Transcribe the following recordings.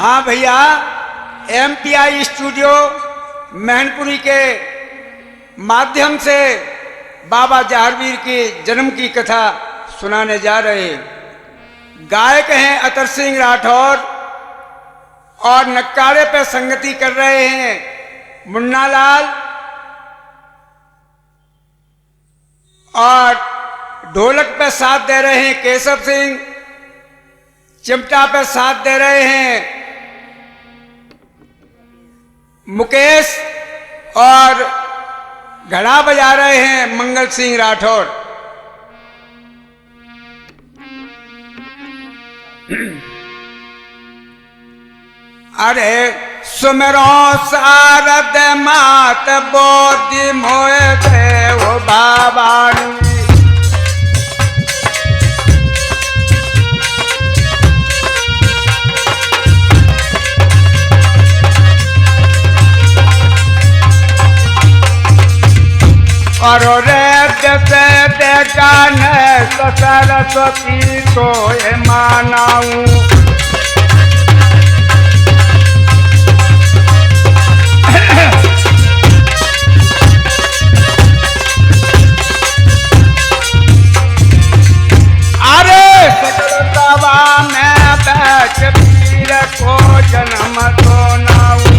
हाँ भैया, MPI studio Mainpuri के माध्यम से बाबा जहारवीर की जन्म की कथा सुनाने जा रहे हैं। गायक हैं अतर सिंह राठौर और नक्कारे पे संगति कर रहे हैं मुन्ना लाल और ढोलक पे साथ दे रहे हैं केशव सिंह, चिमटा पे साथ दे रहे हैं मुकेश और घड़ा बजा रहे हैं मंगल सिंह राठौर। अरे सुमरो सारद मात बोधि मोह देव बाबानी, और देखा न सरस्वती को ये मानाऊं। अरे सतवा में बैठ पीर को जन्म तो नाऊं।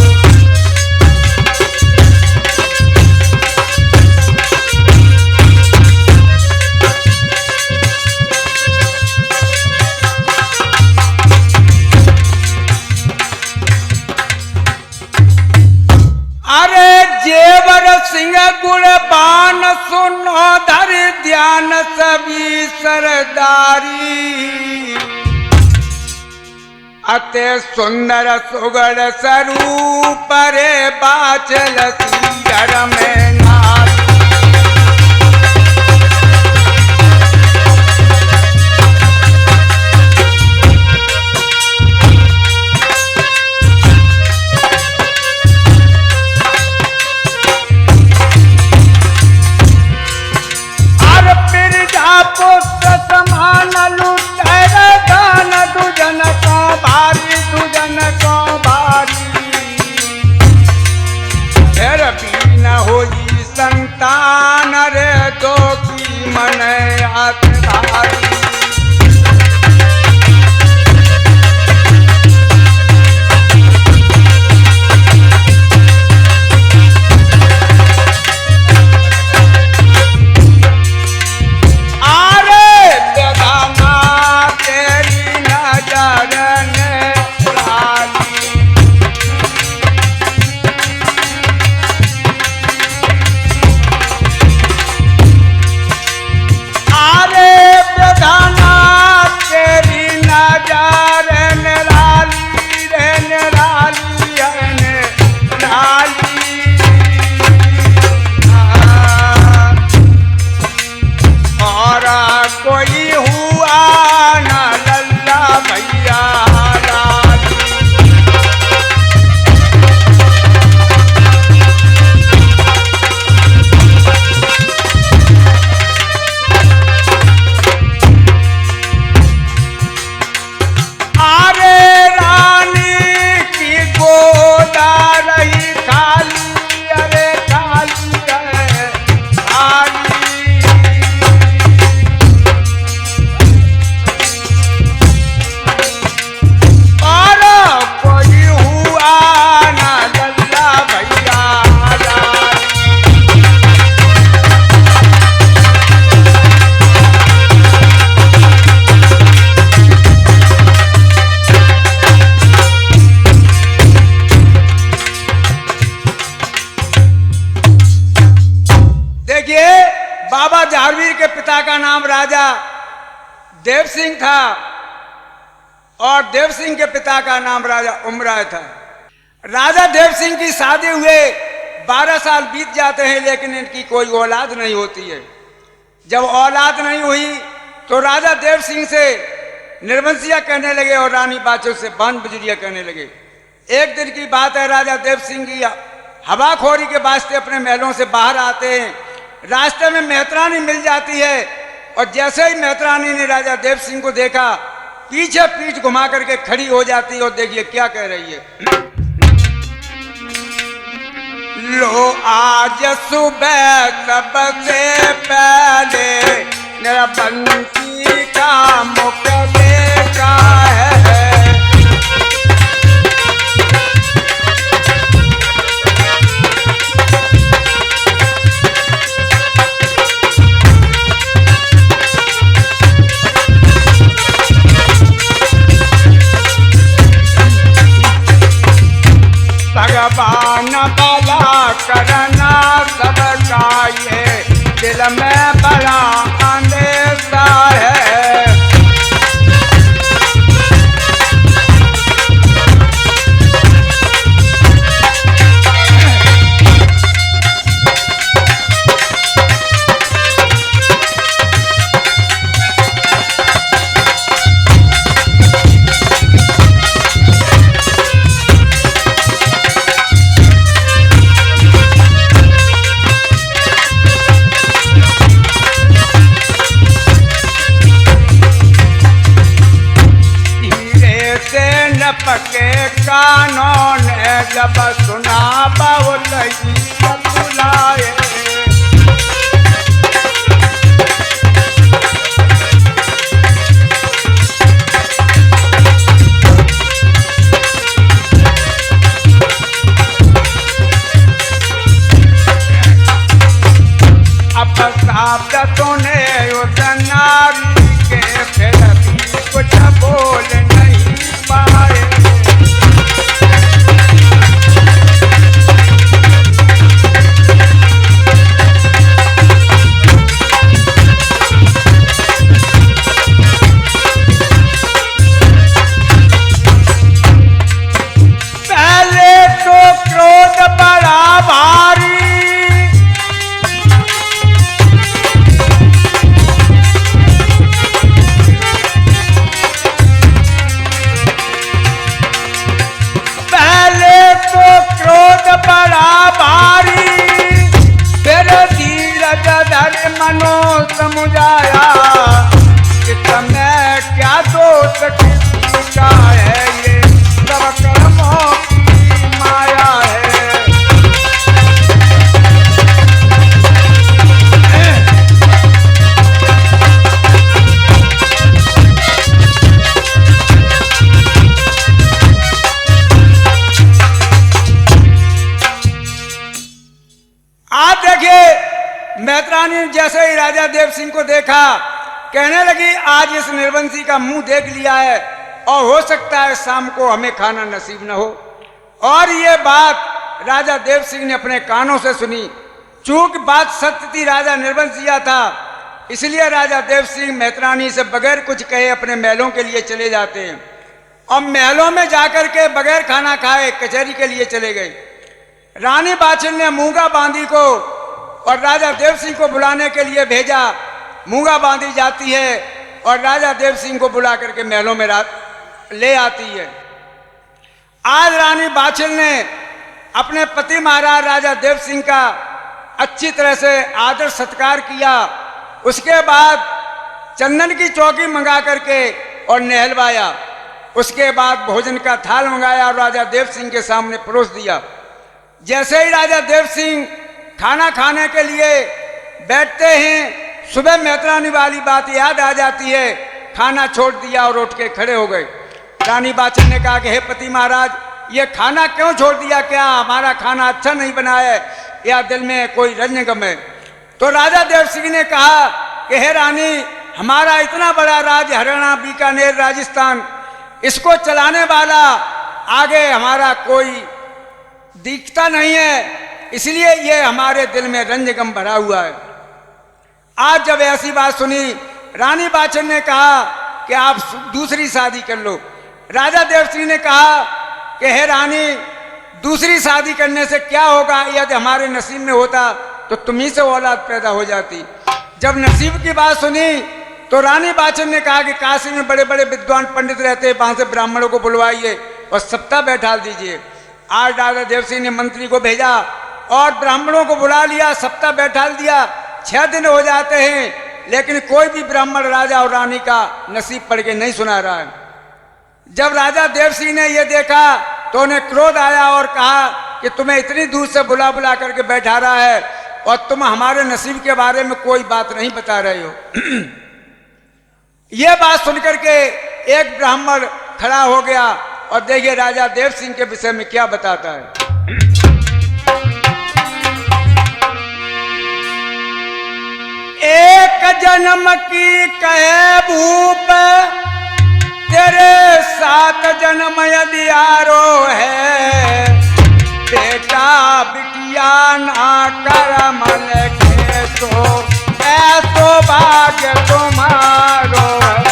जेवर सिंह गुणबान सुनो धर ध्यान सभी सरदारी, अते सुंदर सुगढ़ स्वरूप रे बाचल सिंगर में नारी। पुत्र समान लुटेर दान दुजन को भारी, दुजन को भारी। फिर भी न होई संतान रे दो की मन आत भारी। बाबा जहारवीर के पिता का नाम राजा देव सिंह था और देव सिंह के पिता का नाम राजा उमराय था। राजा देव सिंह की शादी हुए 12 साल बीत जाते हैं लेकिन इनकी कोई औलाद नहीं होती है। जब औलाद नहीं हुई तो राजा देव सिंह से निर्वंशिया कहने लगे और रानी बाचो से बान बजुरिया कहने लगे। एक दिन की बात है, राजा देव सिंह की हवाखोरी के वास्ते अपने महलों से बाहर आते हैं। रास्ते में मेहतरानी मिल जाती है और जैसे ही मेहतरानी ने राजा देव सिंह को देखा पीछे पीठ घुमा करके खड़ी हो जाती है और देखिए क्या कह रही है। लो आज सुबह सबसे पहले मेरा बंसी का मुख देखा है। भगवान भला करना सबका ये दिल में बड़ा अंदेशा है। पके कानों ने जब सुना बाउलई बुलाए। अब साथ तूने उस नारी के फिर भी कुछ बोल नहीं पाए। पहले तो क्रोध बड़ा भारी, बड़ा भारी, फिर धीरज धर मनो समुझाया कि तुम्हें क्या दोष किसका है, ये सब कर्मों की माया है। आप देखिए मैत्रानी ने जैसे ही राजा देव सिंह को देखा कहने लगी आज इस निर्वंशी का मुंह देख लिया है और हो सकता है शाम को हमें खाना नसीब न हो। और ये बात राजा देव सिंह ने अपने कानों से सुनी। चूंकि बात सत्य थी, राजा निर्वंशिया था, इसलिए राजा देव सिंह मैत्रानी से बगैर कुछ कहे अपने महलों के लिए चले जाते हैं और महलों में जाकर के बगैर खाना खाए कचहरी के लिए चले गए। रानी बाछिल ने मूंगा बांदी को और राजा देव सिंह को बुलाने के लिए भेजा। मूंगा बांदी जाती है और राजा देव सिंह को बुला करके महलों में ले आती है। आज रानी बाछिल ने अपने पति महाराज राजा देव सिंह का अच्छी तरह से आदर सत्कार किया। उसके बाद चंदन की चौकी मंगा करके और नहलवाया। उसके बाद भोजन का थाल मंगाया और राजा देव सिंह के सामने परोस दिया। जैसे ही राजा देव सिंह खाना खाने के लिए बैठते हैं, सुबह मैत्रानी वाली बात याद आ जाती है। खाना छोड़ दिया और उठ के खड़े हो गए। रानी बाछिल ने कहा कि हे पति महाराज, ये खाना क्यों छोड़ दिया? क्या हमारा खाना अच्छा नहीं बना है या दिल में कोई रंजगम है? तो राजा देव सिंह ने कहा कि हे रानी, हमारा इतना बड़ा राज हरियाणा, बीकानेर, राजस्थान, इसको चलाने वाला आगे हमारा कोई दिखता नहीं है, इसलिए ये हमारे दिल में रंजगम भरा हुआ है। आज जब ऐसी बात सुनी, रानी बाछिल ने कहा कि आप दूसरी शादी कर लो। राजा देव सिंह ने कहा कि हे रानी, दूसरी शादी करने से क्या होगा? यदि हमारे नसीब में होता तो तुम्ही से औलाद पैदा हो जाती। जब नसीब की बात सुनी तो रानी बाछिल ने कहा कि काशी में बड़े बड़े विद्वान पंडित रहते हैं, वहां से ब्राह्मणों को बुलवाइए और सप्ताह बैठा दीजिए। आज राजा देव सिंह ने मंत्री को भेजा और ब्राह्मणों को बुला लिया, सप्ताह बैठा दिया। 6 दिन हो जाते हैं लेकिन कोई भी ब्राह्मण राजा और रानी का नसीब पढ़ के नहीं सुना रहा है। जब राजा देव सिंह ने यह देखा तो उन्हें क्रोध आया और कहा कि तुम्हें इतनी दूर से बुला बुला करके बैठा रहा है और तुम हमारे नसीब के बारे में कोई बात नहीं बता रहे हो। यह बात सुनकर के एक ब्राह्मण खड़ा हो गया और देखिए राजा देव सिंह के विषय में क्या बताता है। एक जन्म की कहे भूप, तेरे 7 जन्म यदि आरो है, बेटा बिटिया ना कर मन के सो, ऐसो भाग्य तुम्हारो है।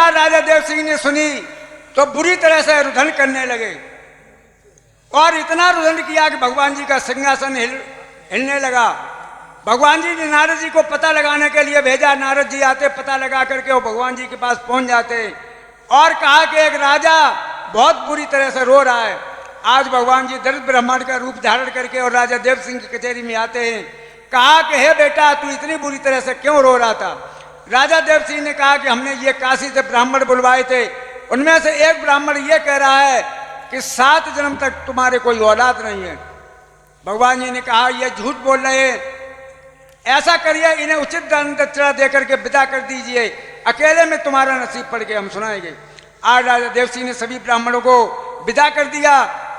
राजा देव सिंह ने सुनी तो बुरी तरह से रुदन करने लगे और इतना रुदन किया कि भगवान जी का सिंहासन हिलने लगा। भगवान जी ने नारद जी को पता लगाने के लिए भेजा। नारद जी आते, पता लगा करके वो भगवान जी के पास पहुंच जाते और कहा कि एक राजा बहुत बुरी तरह से रो रहा है। आज भगवान जी दलित ब्राह्मण का रूप धारण करके और राजा देव सिंह की कचहरी में आते हैं। कहा कि हे बेटा, तू इतनी बुरी तरह से क्यों रो रहा था? राजा देव सिंह ने कहा कि हमने ये काशी से ब्राह्मण बुलवाए थे, उनमें से एक ब्राह्मण ये कह रहा है कि 7 जन्म तक तुम्हारे कोई औलाद नहीं है। भगवान जी ने कहा ये झूठ बोल रहे हैं, ऐसा करिए इन्हें उचित दान दक्षिणा देकर के विदा कर दीजिए, अकेले में तुम्हारा नसीब पड़ के हम सुनाएंगे। आज राजा देव सिंह ने सभी ब्राह्मणों को विदा कर दिया।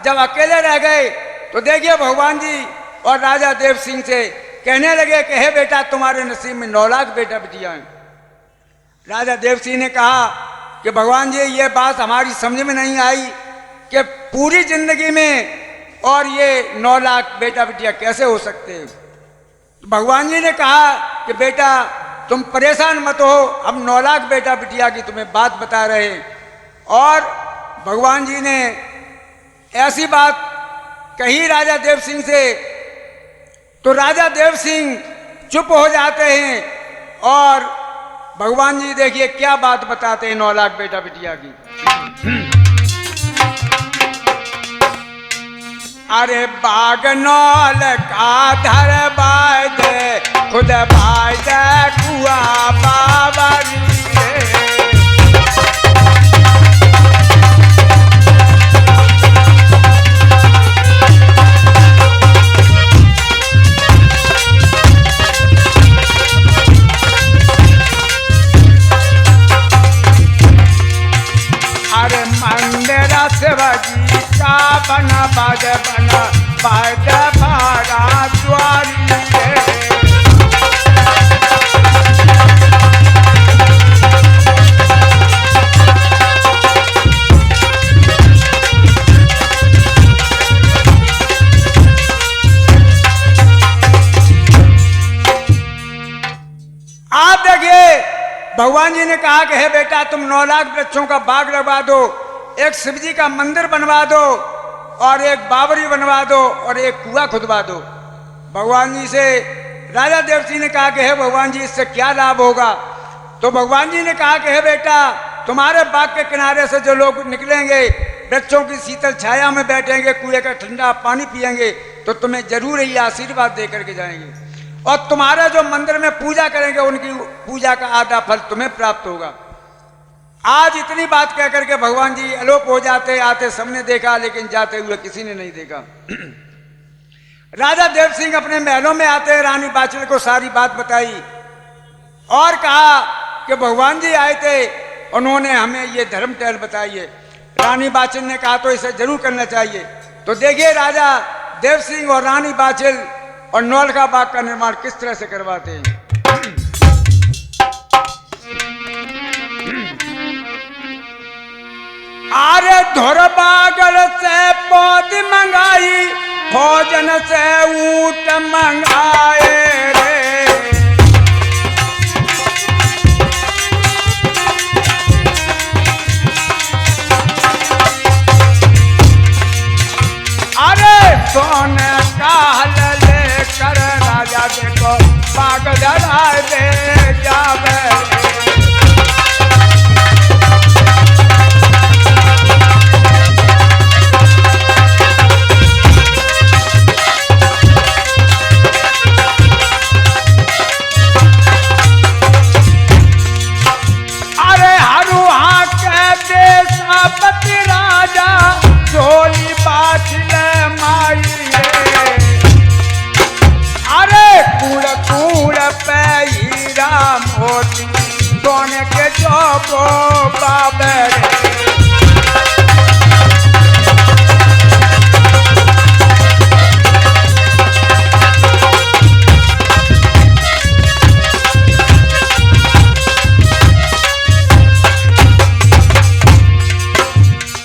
जब अकेले रह गए तो देखिए भगवान जी और राजा देव सिंह से कहने लगे कि हे बेटा, तुम्हारे नसीब में 9 लाख बेटा बिटिया हैं। राजा देव सिंह ने कहा कि भगवान जी ये बात हमारी समझ में नहीं आई कि पूरी जिंदगी में और ये 9 लाख बेटा बिटिया कैसे हो सकते हैं। तो भगवान जी ने कहा कि बेटा तुम परेशान मत हो, हम 9 लाख बेटा बिटिया की तुम्हें बात बता रहे हैं। और भगवान जी ने ऐसी बात कही राजा देव सिंह से तो राजा देव सिंह चुप हो जाते हैं और भगवान जी देखिए क्या बात बताते हैं 9 लाख बेटा बिटिया की। अरे बागनौल का धर बाय दे, खुद बाय दे कुआ बाबरी रे। अरे मंदिर शिवजी का बना बाज भाड़ा द्वारी रे। आप देखिए भगवान जी ने कहा कि हे बेटा तुम 9 लाख वृक्षों का बाग लगवा दो, एक शिव जी का मंदिर बनवा दो और एक बावरी बनवा दो और एक कुआं खुदवा दो। भगवान जी से राजा देव सिंह ने कहा कि हे भगवान जी इससे क्या लाभ होगा? तो भगवान जी ने कहा कि हे बेटा तुम्हारे बाग के किनारे से जो लोग निकलेंगे, वृक्षों की शीतल छाया में बैठेंगे, कुएं का ठंडा पानी पिएंगे तो तुम्हें जरूर ही आशीर्वाद दे करके जाएंगे और तुम्हारे जो मंदिर में पूजा करेंगे उनकी पूजा का आधा फल तुम्हें प्राप्त होगा। आज इतनी बात कह करके भगवान जी अलोप हो जाते। आते सबने देखा लेकिन जाते हुए किसी ने नहीं देखा। राजा देव सिंह अपने महलों में आते रानी बाचल को सारी बात बताई और कहा कि भगवान जी आए थे, उन्होंने हमें ये धर्म टहल बताई है। रानी बाचल ने कहा तो इसे जरूर करना चाहिए। तो देखिए राजा देव सिंह और रानी बाचल और नौलखा बाग का निर्माण किस तरह से करवाते हैं। आरे धोर बागल से पौध मंगाई, भोजन से ऊँट मंगाए रे। अरे सोने का हल लेकर राजा देखो बाग डरा दे जावे। अरे हरुहा के देशपति राजा झोली बाछल माई रे। अरे कूड़ कूड़ पे हीरा मोती सोने के चौको बाबे रे।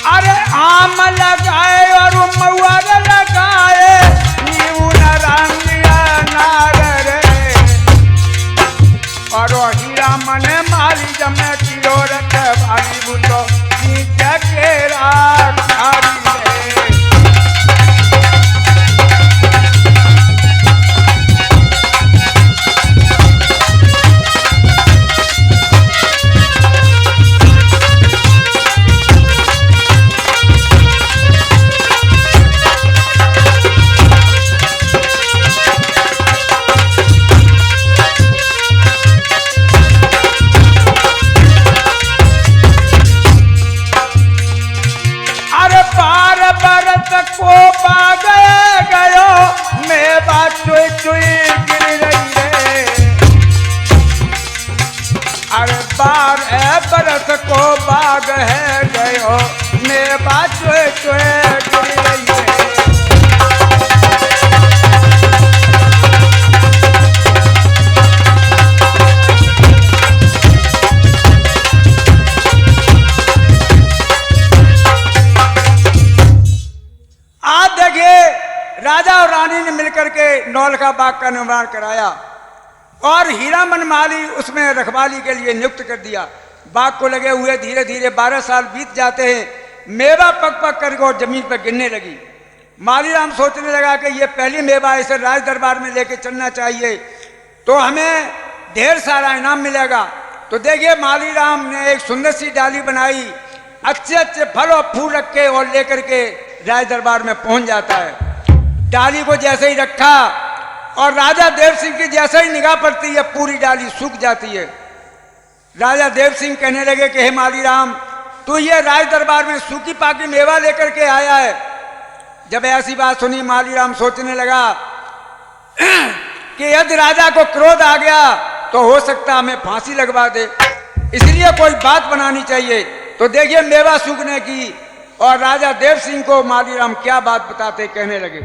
अरे आम लगाए और मऊर लगाए नीऊ नारंगिया नार रे। और हीरा मने मारी जमे किलो रख भारी बुलो नीचे केरा खारी रे। अरे पार बरस को बाग गयो मेवा चुई चुई गिर रही रे। अरे पार बरस को बाग है गयो मेवा चुई चुई गिर रही रे। आज देखिए राजा और रानी ने मिलकर के नौलखा बाग का निर्माण कराया और हीरा मनमाली उसमें रखवाली के लिए नियुक्त कर दिया। बाग को लगे हुए धीरे धीरे 12 साल बीत जाते हैं। मेवा पक पक कर और जमीन पर गिरने लगी। मालीराम सोचने लगा कि ये पहली मेवा इसे राज दरबार में लेके चलना चाहिए तो हमें ढेर सारा इनाम मिलेगा। तो देखिए मालीराम ने एक सुंदर सी डाली बनाई, अच्छे अच्छे फल और फूल रख के और लेकर के राज दरबार में पहुंच जाता है। डाली को जैसे ही रखा और राजा देव सिंह की जैसे ही निगाह पड़ती है पूरी डाली सूख जाती है। राजा देव सिंह कहने लगे कि हे मालीराम तू ये राज दरबार में सूखी पाकी मेवा लेकर के आया है। जब ऐसी बात सुनी मालीराम सोचने लगा कि यदि राजा को क्रोध आ गया तो हो सकता हमें फांसी लगवा दे, इसलिए कोई बात बनानी चाहिए। तो देखिए मेवा सूखने की और राजा देव सिंह को मालीराम क्या बात बताते कहने लगे।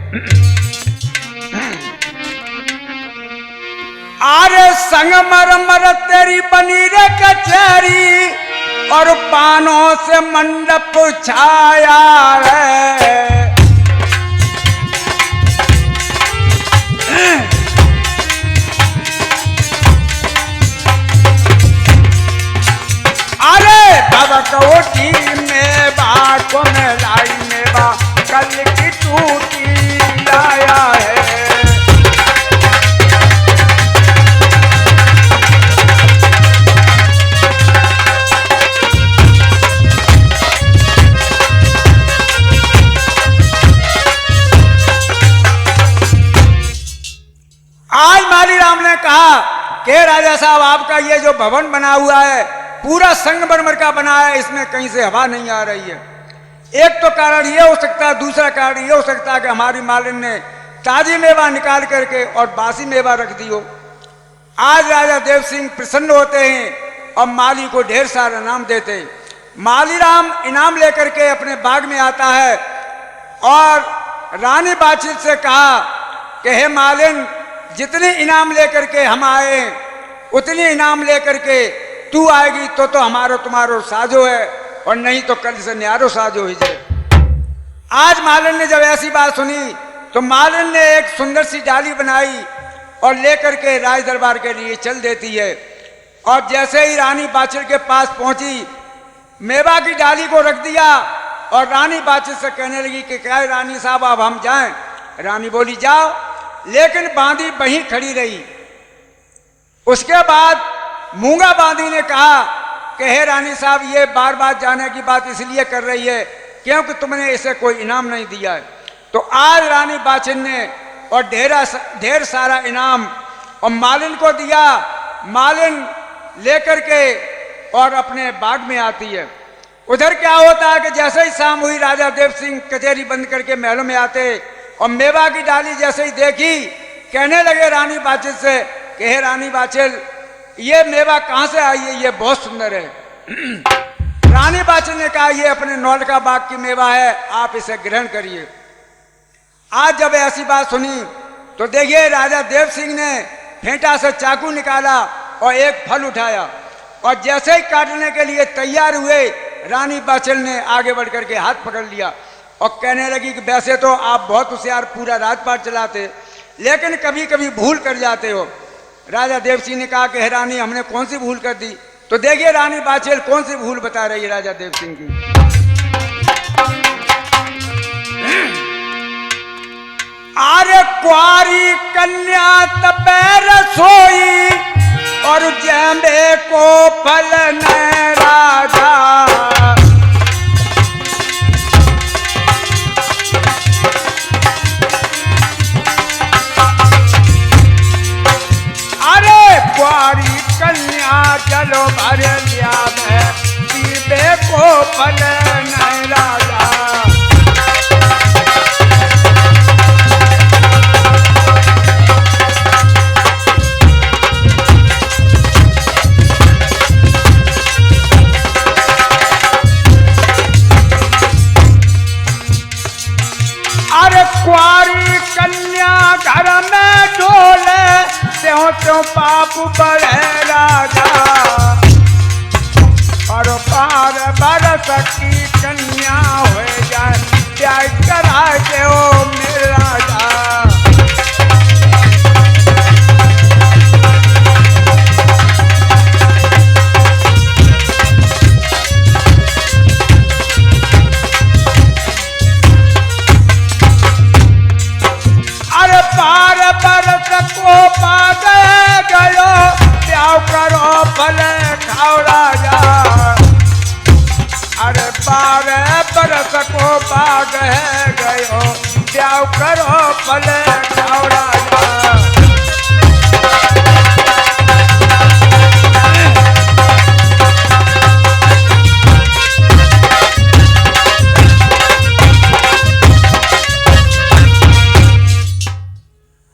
आरे संगमरमर तेरी बनी रे कचहरी और पानों से मंडप छाया रे। अरे बाबा कवोटी में बाको में लाई में बा कल की टूटी लाया है। आज मालीराम ने कहा कि राजा साहब आपका ये जो भवन बना हुआ है पूरा संगमरमर का बना है, इसमें कहीं से हवा नहीं आ रही है। एक तो कारण ये हो सकता है, दूसरा कारण ये हो सकता है कि हमारी मालिन ने ताजी मेवा निकाल करके और बासी मेवा रख दी हो। आज राजा देव सिंह प्रसन्न होते हैं और माली को ढेर सारा इनाम देते हैं। मालीराम इनाम लेकर के अपने बाग में आता है और रानी बातचीत से कहा कि हे मालिन जितनी इनाम लेकर के हम आए उतनी इनाम लेकर के तू आएगी तो हमारो तुम्हारो साजो है और नहीं तो कल से न्यारो साजो ही जाए। आज मालिन ने जब ऐसी बात सुनी तो मालिन ने एक सुंदर सी डाली बनाई और लेकर के राज दरबार के लिए चल देती है। और जैसे ही रानी बाछिल के पास पहुंची, मेवा की डाली को रख दिया और रानी बाछिल से कहने लगी कि क्या रानी साहब अब हम जाएं? रानी बोली जाओ, लेकिन बांदी वहीं खड़ी रही। उसके बाद मूंगा बांदी ने कहा कि हे रानी साहब, ये बार बार जाने की बात इसलिए कर रही है क्योंकि तुमने इसे कोई इनाम नहीं दिया है। तो आज रानी बाछिल ने और ढेर सारा इनाम और मालिन को दिया। मालिन लेकर के और अपने बाग में आती है। उधर क्या होता है कि जैसे ही शाम हुई, राजा देव सिंह कचहरी बंद करके महलों में आते और मेवा की डाली जैसे ही देखी, कहने लगे रानी बाछिल से कि हे रानी बाछिल, ये मेवा कहाँ से आई है? ये बहुत सुंदर है। रानी बाछिल ने कहा ये अपने नौलखा बाग की मेवा है, आप इसे ग्रहण करिए। आज जब ऐसी बात सुनी तो देखिए राजा देव सिंह ने फेंटा से चाकू निकाला और एक फल उठाया और जैसे ही काटने के लिए तैयार हुए, रानी बाछिल ने आगे बढ़ करके हाथ पकड़ लिया और कहने लगी कि वैसे तो आप बहुत होशियार पूरा राजपाट चलाते, लेकिन कभी कभी भूल कर जाते हो। राजा देव सिंह ने कहा कि हे रानी, हमने कौन सी भूल कर दी? तो देखिए रानी बाछिल कौन सी भूल बता रही है राजा देव सिंह की। आरे कुआरी कन्या तपैर सोई और जैंबे को फल न राजा। अरे कुआरी कन्या चलो भर लिया मैं, जैंबे को फल न राजा। कुआरी कन्या घर में डोले, त्यों त्यों पाप बढ़े राजा। और पार बरस की कन्या हो जाए, क्या करा दो मेरे राजा। पार बरस को पा गयो, प्याव करो भले खाओ राजा। अरे पार बरस को पा गयो, प्याव करो भले खाओ राजा।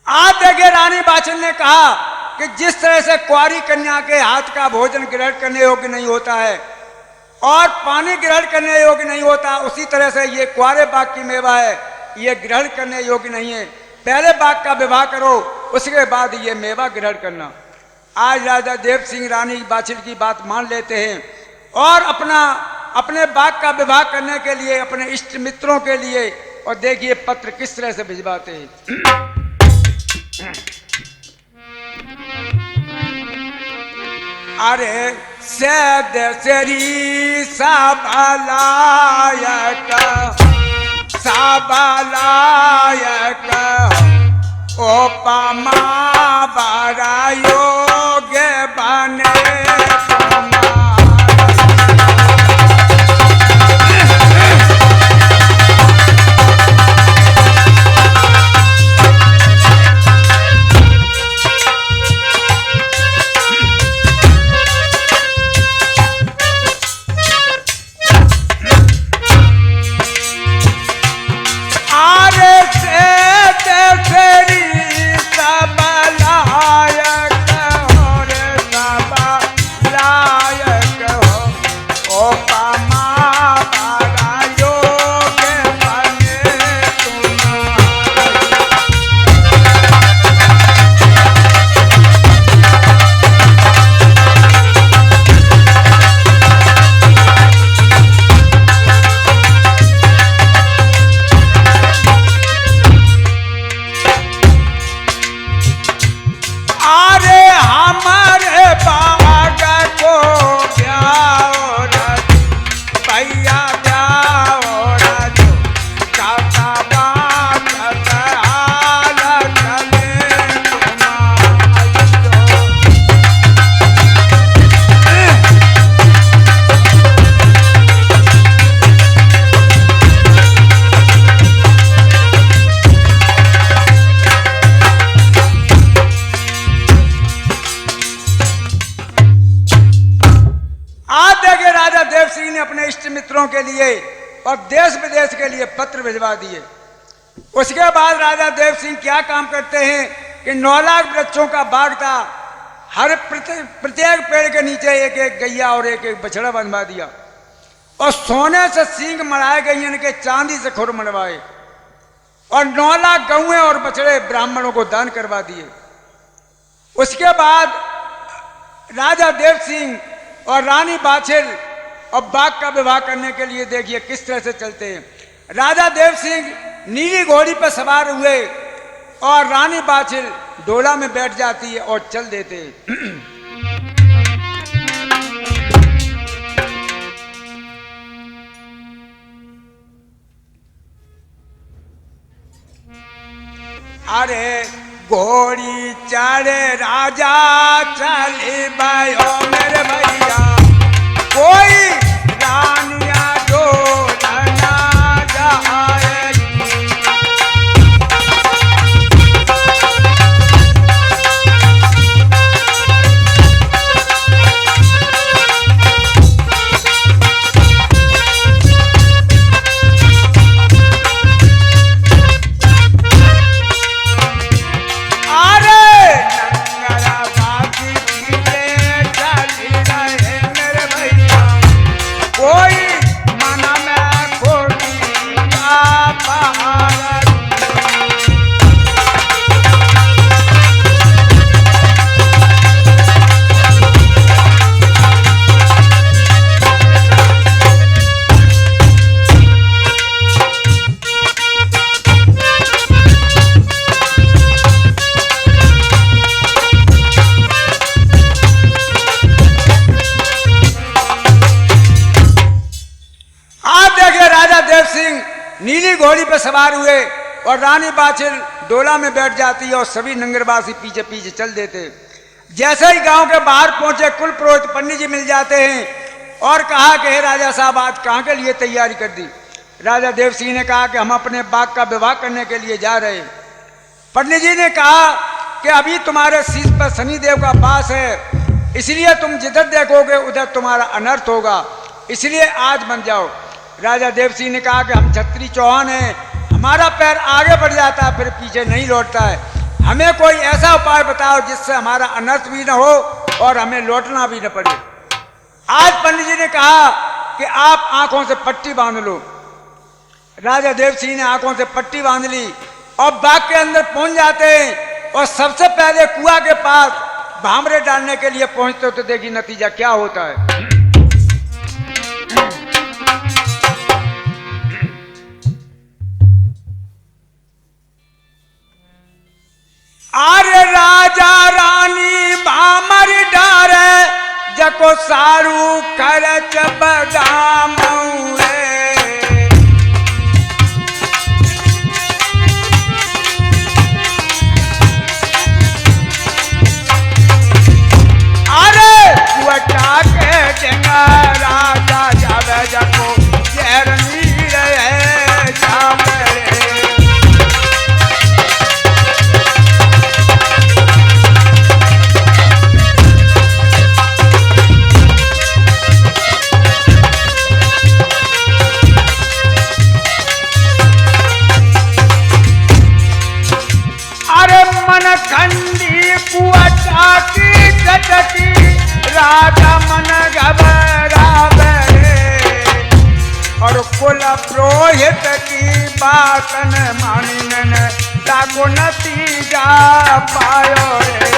आज देखिए रानी बाछिल ने कहा कि जिस तरह से कुंवारी कन्या के हाथ का भोजन ग्रहण करने योग्य नहीं होता है और पानी ग्रहण करने योग्य नहीं होता, उसी तरह से ये कुंवारे बाग की मेवा है, ये ग्रहण करने योग्य नहीं है। पहले बाग का विवाह करो, उसके बाद ये मेवा ग्रहण करना। आज राजा देव सिंह रानी बाछिल की बात मान लेते हैं और अपने बाग का विवाह करने के लिए अपने इष्ट मित्रों के लिए, और देखिए पत्र किस तरह से भिजवाते हैं। अरे सैद सरी साबालायक ओ पमा बड़ा योग्य बने। इष्ट मित्रों के लिए और देश विदेश के लिए पत्र भिजवा दिए। उसके बाद राजा देव सिंह क्या काम करते हैं कि 9 लाख वृक्षों का बाग था, हर प्रत्येक पेड़ के नीचे एक एक गैया और एक एक बछड़ा बनवा दिया और सोने से सींग मढ़ाए गए, इनके चांदी से खुर मरवाए और 9 लाख गौएं और बछड़े ब्राह्मणों को दान करवा दिए। उसके बाद राजा देव सिंह और रानी बाछिल और बाघ का विवाह करने के लिए देखिए किस तरह से चलते हैं। राजा देव सिंह नीली घोड़ी पर सवार हुए और रानी बाछिल डोला में बैठ जाती है और चल देते हैं। अरे घोड़ी चढ़े राजा चले भाइयों मेरे भैया, कोई रानिया डोलना जाएगी। नीली घोड़ी पर सवार हुए और रानी बाछिल डोला में बैठ जाती है और सभी नंगरवासी पीछे पीछे चल देते। जैसे ही गांव के बाहर पहुंचे कुल पुरोहित पंडित जी मिल जाते हैं और कहा कि हे राजा साहब आज कहाँ के लिए तैयारी कर दी। राजा देव सिंह ने कहा कि हम अपने बाग का विवाह करने के लिए जा रहे हैं। पंडित जी ने कहा कि अभी तुम्हारे शीश पर शनिदेव का वास है, इसलिए तुम जिधर देखोगे उधर तुम्हारा अनर्थ होगा, इसलिए आज बन जाओ। राजा देव सिंह ने कहा कि हम छत्री चौहान हैं, हमारा पैर आगे बढ़ जाता है फिर पीछे नहीं लौटता है, हमें कोई ऐसा उपाय बताओ जिससे हमारा अनर्थ भी न हो और हमें लौटना भी न पड़े। आज पंडित जी ने कहा कि आप आंखों से पट्टी बांध लो। राजा देव सिंह ने आंखों से पट्टी बांध ली और बाग के अंदर पहुंच जाते हैं और सबसे पहले कुआं के पास भामरे डालने के लिए पहुंचते हो तो देखिए नतीजा क्या होता है। अरे राजा रानी भामर डारे जको सारू खर्च बदाम राजा जावे जको जहरनी रहे जावे। अरे मन खंडी कुआटा की चटकी राजा मन घबरावे और कुल पुरोहित की बात न मानी न ताको नतीजा पायो रे।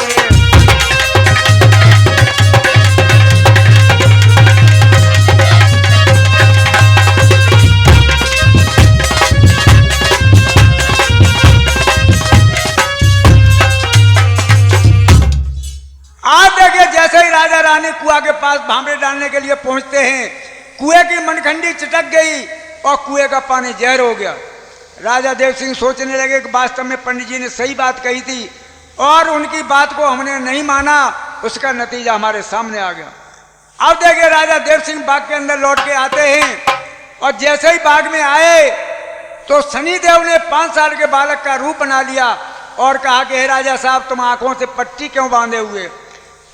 आप देखिए जैसे ही राजा रानी कुआं के पास भामरे डालने के लिए पहुंचते हैं, कुएं की मनखंडी चटक गई और कुएं का पानी जहर हो गया। राजा देव सिंह सोचने लगे कि वास्तव में पंडित जी ने सही बात कही थी और उनकी बात को हमने नहीं माना, उसका नतीजा हमारे सामने आ गया। अब देखिए राजा देव सिंह बाग के अंदर लौट के आते हैं और जैसे ही बाग में आए तो शनिदेव ने 5 साल के बालक का रूप बना लिया और कहा कि हे राजा साहब तुम आंखों से पट्टी क्यों बांधे हुए,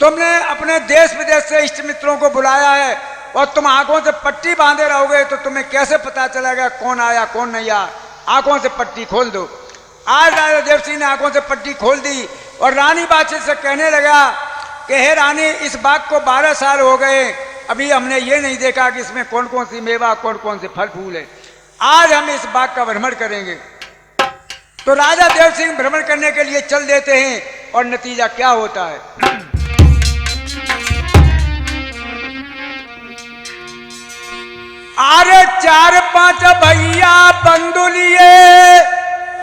तुमने अपने देश विदेश से इष्ट मित्रों को बुलाया है और तुम आंखों से पट्टी बांधे रहोगे तो तुम्हें कैसे पता चलेगा कौन आया कौन नहीं आया। आंखों से पट्टी खोल दो। आज राजा देव सिंह ने आंखों से पट्टी खोल दी और रानी बादशाह से कहने लगा कि हे रानी, इस बाग को 12 साल हो गए, अभी हमने ये नहीं देखा कि इसमें कौन कौन सी मेवा कौन कौन से फल फूल है। आज हम इस बाग का भ्रमण करेंगे। तो राजा देव सिंह भ्रमण करने के लिए चल देते हैं और नतीजा क्या होता है। अरे 4-5 भैया बंधु लिए,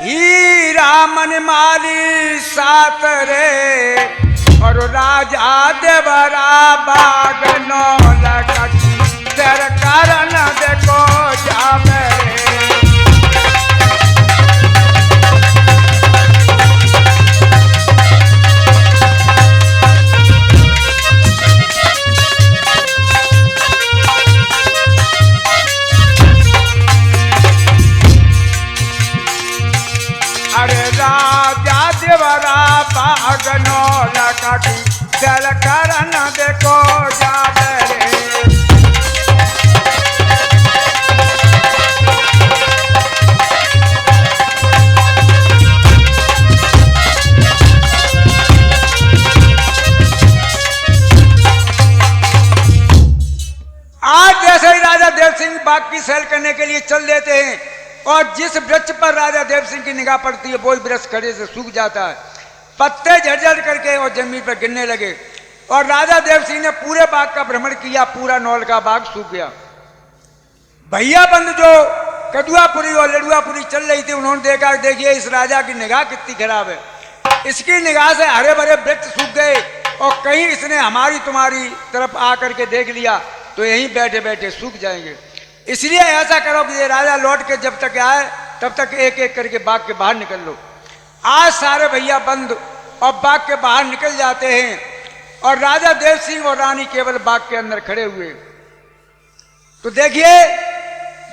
हीरा मनमाली साथ रे, और राजा देवरा बाग नौलखी तेर कारण देखो जावे रे। अरे राजा देवरा बाग नौलखी तेर कारण देखो जावे रे। आज जैसे ही राजा देव सिंह बाग की सैर करने के लिए चल देते हैं और जिस वृक्ष पर राजा देव सिंह की निगाह पड़ती है वो वृक्ष खड़े से सूख जाता है, पत्ते झड़झड़ करके और जमीन पर गिरने लगे और राजा देव सिंह ने पूरे बाग का भ्रमण किया, पूरा नौल का बाग सूख गया। भैया बंद जो कदुआपुरी और लड़ुआपुरी चल रही थी, उन्होंने देखा, देखिए इस राजा की निगाह कितनी खराब है, इसकी निगाह से हरे भरे वृक्ष सूख गए और कहीं इसने हमारी तुम्हारी तरफ आकर के देख लिया तो यहीं बैठे बैठे सूख जाएंगे। इसलिए ऐसा करो कि ये राजा लौट के जब तक आए तब तक एक एक करके बाग के बाहर निकल लो। आज सारे भैया बंद और बाग के बाहर निकल जाते हैं और राजा देव सिंह और रानी केवल बाग के अंदर खड़े हुए। तो देखिए,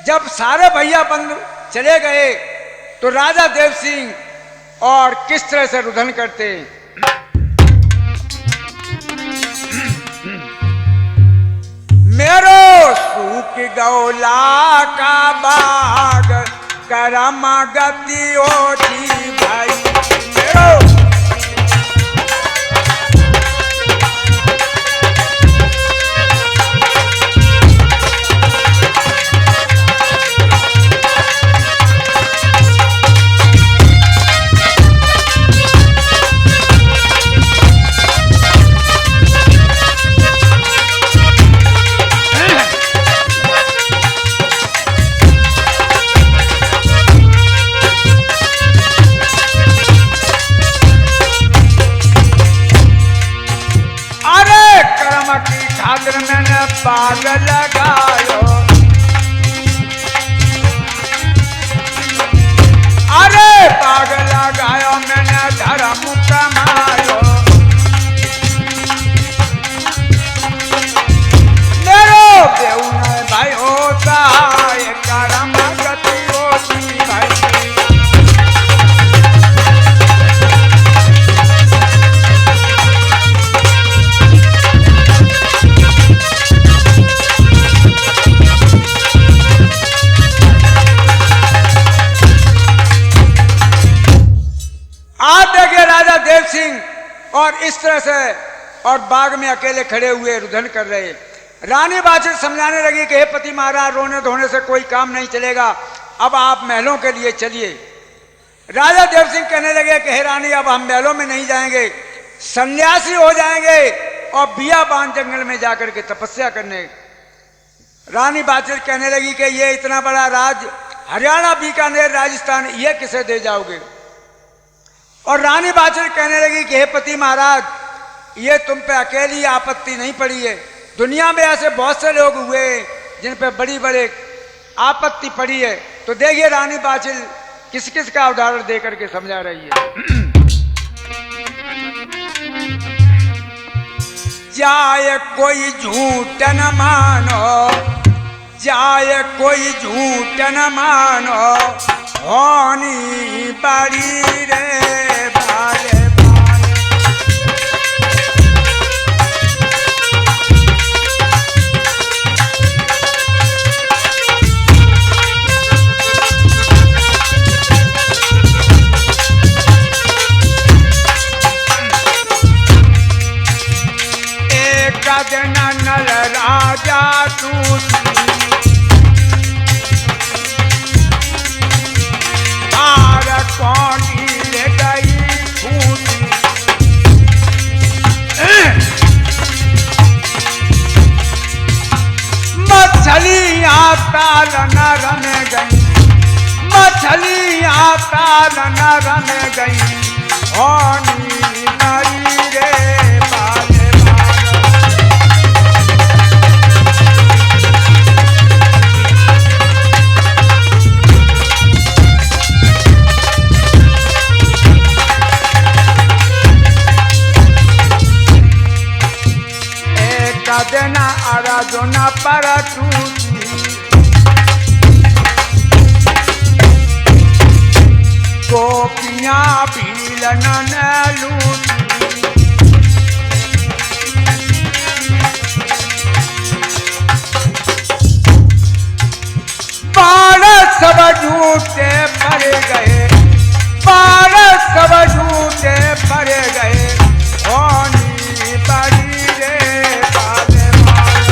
जब सारे भैया बंद चले गए तो राजा देव सिंह और किस तरह से रुदन करते हैं। मेरो सूख गौला का बाग करम गति ओठी भाई मेरो। खातिर मैंने बाग लगायो, अरे बाग लगायो मैंने धर्म कमायो। मेरो देव भाई होता है करम गति होती भाई। आज देखिए राजा देव सिंह और इस तरह से और बाग में अकेले खड़े हुए रुदन कर रहे। रानी बादशाह समझाने लगी कि हे पति महाराज, रोने धोने से कोई काम नहीं चलेगा, अब आप महलों के लिए चलिए। राजा देव सिंह कहने लगे कि हे रानी, अब हम महलों में नहीं जाएंगे, सन्यासी हो जाएंगे और बियाबान जंगल में जाकर के तपस्या करने। रानी बादशाह कहने लगी कि ये इतना बड़ा राज, हरियाणा, बीकानेर, राजस्थान, ये किसे दे जाओगे। और रानी बादशाह कहने लगी कि हे पति महाराज, ये तुम पे अकेली आपत्ति नहीं पड़ी है, दुनिया में ऐसे बहुत से लोग हुए जिन पे बड़ी बड़ी आपत्ति पड़ी है। तो देखिए रानी बादशाह किस किस का उदाहरण देकर के समझा रही है। चाहे कोई झूठ न मानो, चाहे कोई झूठ न मानो, होनी बड़ी रे भाले भाले। पालन रन गई होनी बड़ी रे बाले बाल। एक दिन आराधना पर टूटी गोपियां भीलन लूटी बाल सब झूठे पड़ गए, बाल सब झूठे पड़ गए होनी बड़ी रे बाले बाल।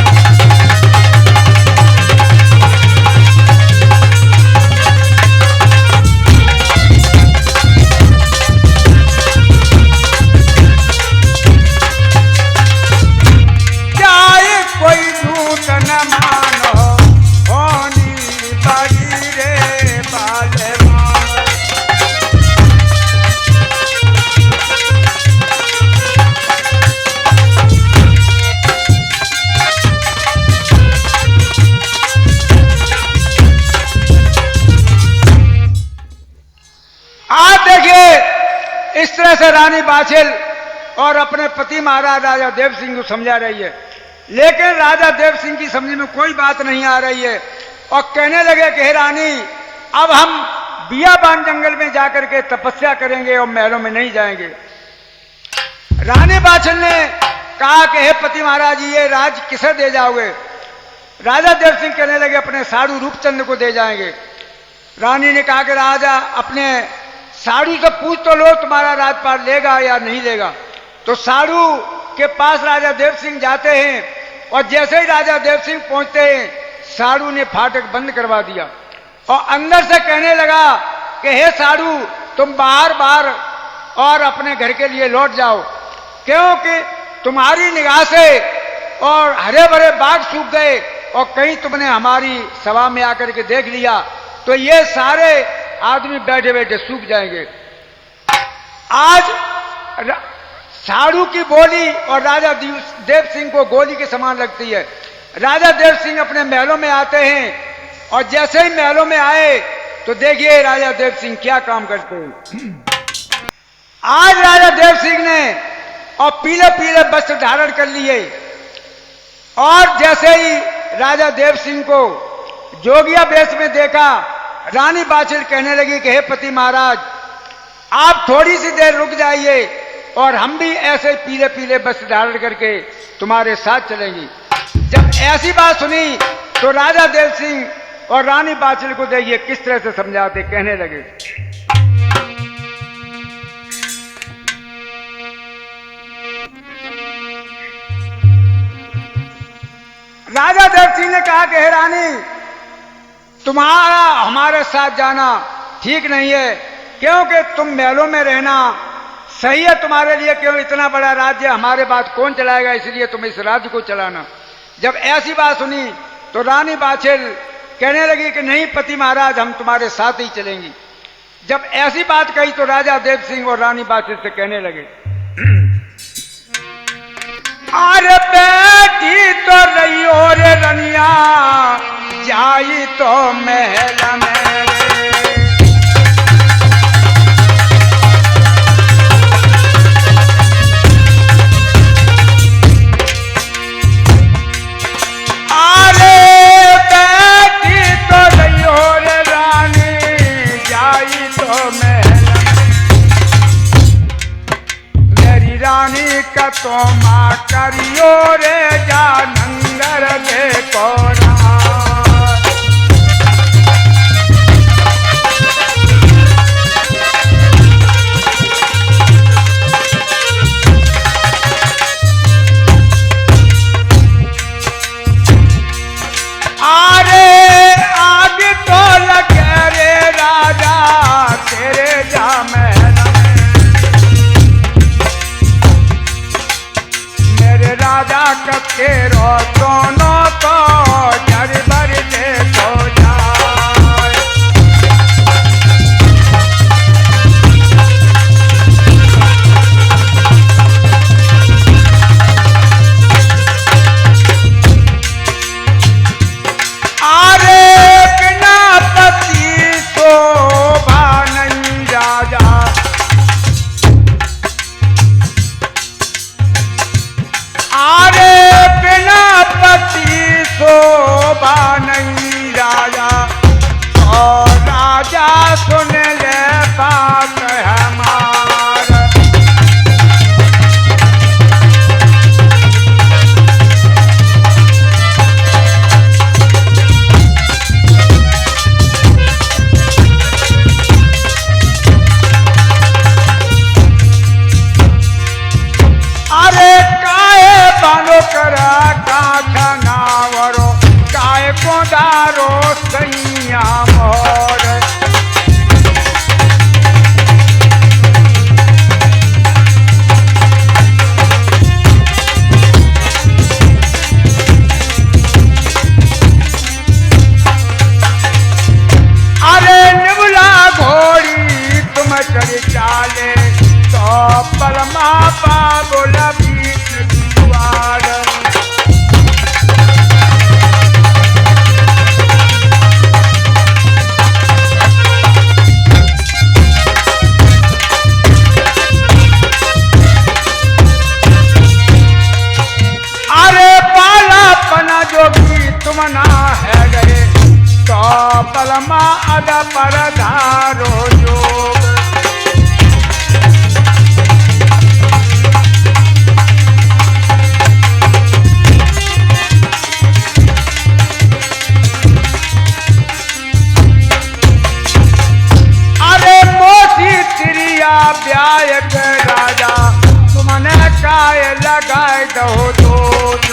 चाहे कोई झूठ न मानो होनी बड़ी रे बाले बाल। आज देखिए इस तरह से रानी बाछिल और अपने पति महाराज राजा देव सिंह को समझा रही है, लेकिन राजा देव सिंह की समझ में कोई बात नहीं आ रही है और कहने लगे कि हे रानी, अब हम बियाबान जंगल में जाकर के तपस्या करेंगे और महलों में नहीं जाएंगे। रानी बाछिल ने कहा कि हे पति महाराज, ये राज किसे दे जाओगे? राजा देव सिंह कहने लगे अपने साधु रूपचंद को दे जाएंगे। रानी ने कहा कि राजा, अपने साधु से पूछ तो लो तुम्हारा राजपाट लेगा या नहीं लेगा। तो साधु के पास राजा देव सिंह जाते हैं और जैसे ही राजा देव सिंह पहुंचते हैं, साधु ने फाटक बंद करवा दिया और अंदर से कहने लगा कि हे साधु, तुम बाहर बाहर और अपने घर के लिए लौट जाओ, क्योंकि तुम्हारी निगाह से और हरे भरे बाग सूख गए और कहीं तुमने हमारी सभा में आकर के देख लिया तो ये सारे आदमी बैठे बैठे सूख जाएंगे। आज साधु की बोली और राजा देव सिंह को गोली के समान लगती है। राजा देव सिंह अपने महलों में आते हैं और जैसे ही महलों में आए तो देखिए राजा देव सिंह क्या काम करते हैं। आज राजा देव सिंह ने और पीले पीले वस्त्र धारण कर लिए और जैसे ही राजा देव सिंह को जोगिया वेश में देखा, रानी बाछिल कहने लगी कि हे पति महाराज, आप थोड़ी सी देर रुक जाइए और हम भी ऐसे पीले पीले वस्त्र धारण करके तुम्हारे साथ चलेंगी। जब ऐसी बात सुनी तो राजा देव सिंह और रानी बाछिल को देखिए किस तरह से समझाते, कहने लगे। राजा देव सिंह ने कहा कि हे रानी, तुम्हारा हमारे साथ जाना ठीक नहीं है, क्योंकि तुम महलों में रहना सही है तुम्हारे लिए, क्यों इतना बड़ा राज्य हमारे बाद कौन चलाएगा, इसलिए तुम इस राज्य को चलाना। जब ऐसी बात सुनी तो रानी बाछिल कहने लगी कि नहीं पति महाराज, हम तुम्हारे साथ ही चलेंगी। जब ऐसी बात कही तो राजा देव सिंह और रानी बाछिल से कहने लगे, अरे बेटी तो रही और रनिया जाई तो महल में, अरे बेटी तो रही और रानी जाई तो महल में, मेरी रानी का तो माँ करियो रे जा नंगर देखो मारो सैया मोर। अरे निबला घोड़ी तुम चढ़ चाले तो पलमा बाबुल बीच द्वार। अरे पाला पना जोगी तुम ना है गए तो पलमा अद पर धारो जोग। अरे मोती तिरिया ब्यायक राजा तुमने काय लगाए दो दोष।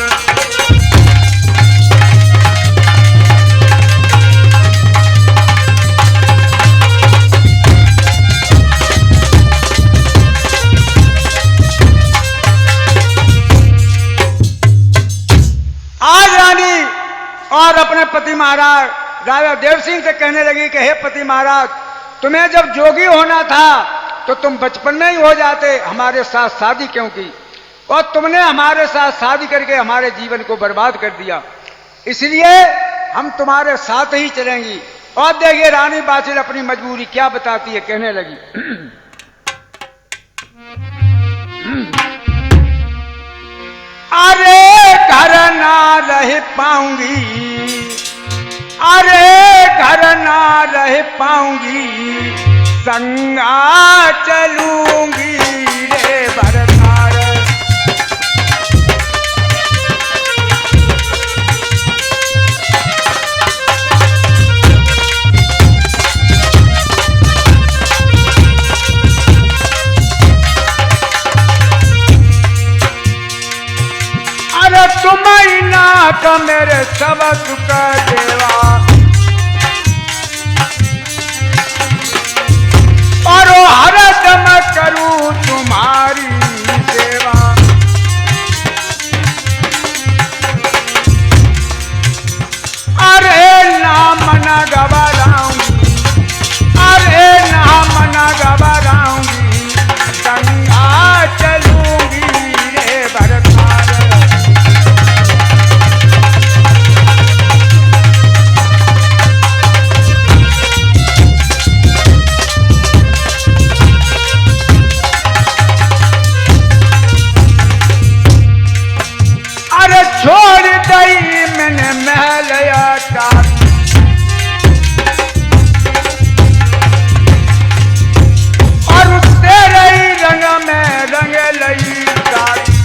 आज रानी और अपने पति महाराज राजा देव सिंह से कहने लगी कि हे पति महाराज, तुम्हें जब जोगी होना था तो तुम बचपन में ही हो जाते, हमारे साथ शादी क्यों की? और तुमने हमारे साथ शादी करके हमारे जीवन को बर्बाद कर दिया, इसलिए हम तुम्हारे साथ ही चलेंगी। और देखिए रानी बाछिल अपनी मजबूरी क्या बताती है, कहने लगी अरे घर ना रह पाऊंगी, अरे घर ना रह पाऊंगी, संगा चलूंगी रे बरसार। अरे तुम ही ना का मेरे सब सुख देवा, और हर दम करूं तुम्हारी सेवा। अरे नाम न घबराऊंगी, अरे नाम न घबराऊंगी, गंगा चलूंगी रे बरसार। अरे छोड़ दई मैंने महल अटारी, और तेरे ही रंग में रंग लई सारी।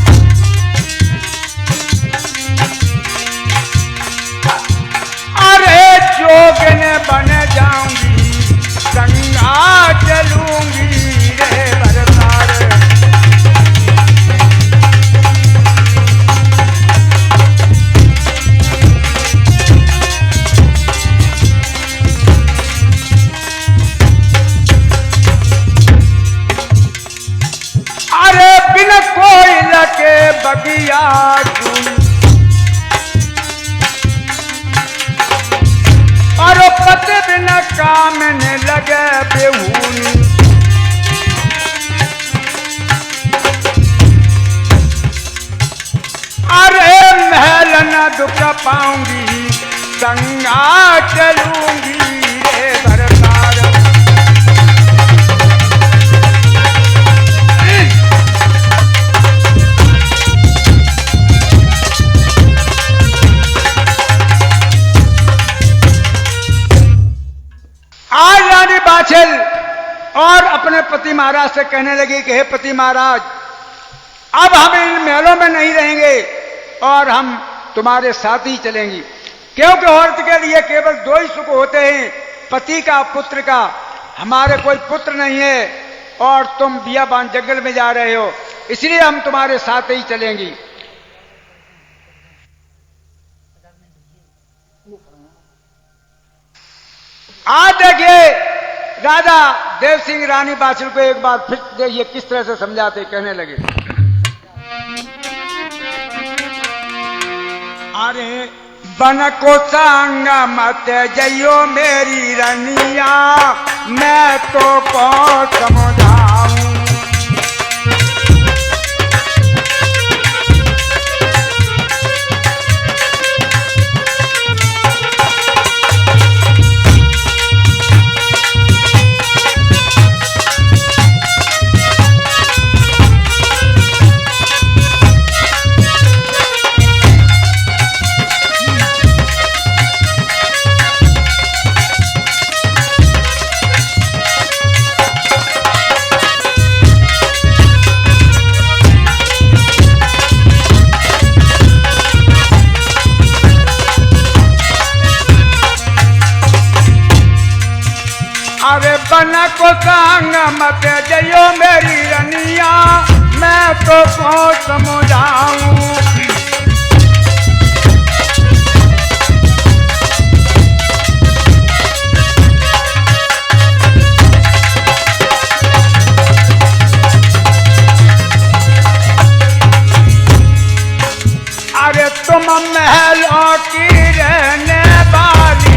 अरे जोगन बन जाऊंगी, गंगा चलूंगी रे बरसार। अरे बिन कोई लगे बगिया चुन, और पति बिन काम न लगे बेहूनी। अरे महल न दुख पाऊंगी, गंगा चलूंगी रे बरसार। आज रानी बाछिल और अपने पति महाराज से कहने लगी कि हे पति महाराज, अब हम इन महलों में नहीं रहेंगे और हम तुम्हारे साथ ही चलेंगी, क्योंकि औरत के लिए केवल दो ही सुख होते हैं, पति का, पुत्र का। हमारे कोई पुत्र नहीं है और तुम बियाबान जंगल में जा रहे हो, इसलिए हम तुम्हारे साथ ही चलेंगी। आज देखिए राजा देव सिंह रानी बाछल को एक बार फिर देखिए किस तरह से समझाते कहने लगे। अरे बन को संग मत जइयो मेरी रनिया, मैं तो को समझाऊं। अरे बन को संग मत जइयो मेरी रनिया, मैं तो को समझाऊं। अरे तुम महलों की रहने वाली,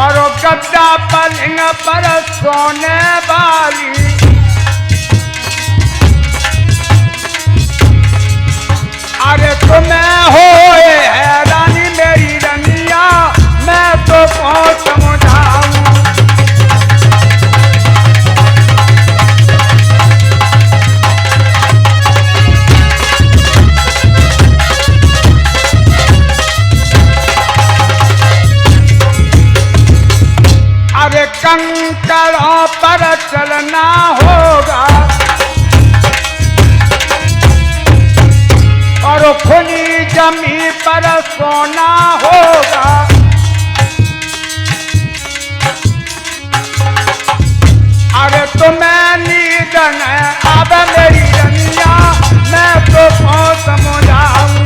और गद्दा पलंग पर सोने वाली। अरे तुम्हें हो हैरानी मेरी रनिया, मैं तो को समझाऊं। अरे कंकड़ों पर चलना होगा, और खुली जमीन पर सोना होगा। अरे तुम्हें नींद न आवे मेरी रनिया, मैं तो को समझाऊं।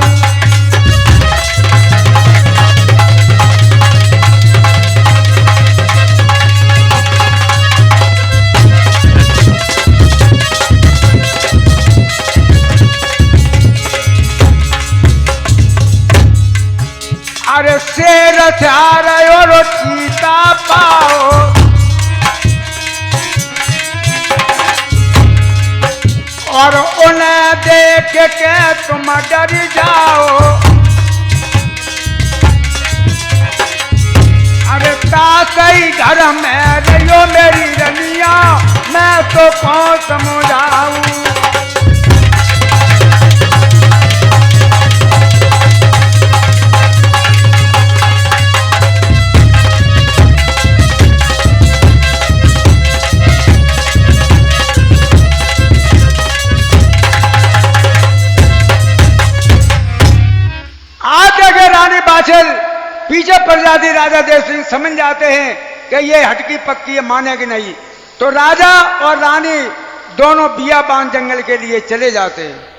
अरे शेर चार और चीता पाओ, और उन्हें देख के तुम डर जाओ। अरे ताकई घर में रहियो मेरी रनिया, मैं तो को समझाऊं। रानी बाछल पीछे पड़ जाती, राजा देव सिंह समझ जाते हैं कि ये हटकी पक्की मानेगी नहीं। तो राजा और रानी दोनों बियाबान जंगल के लिए चले जाते हैं।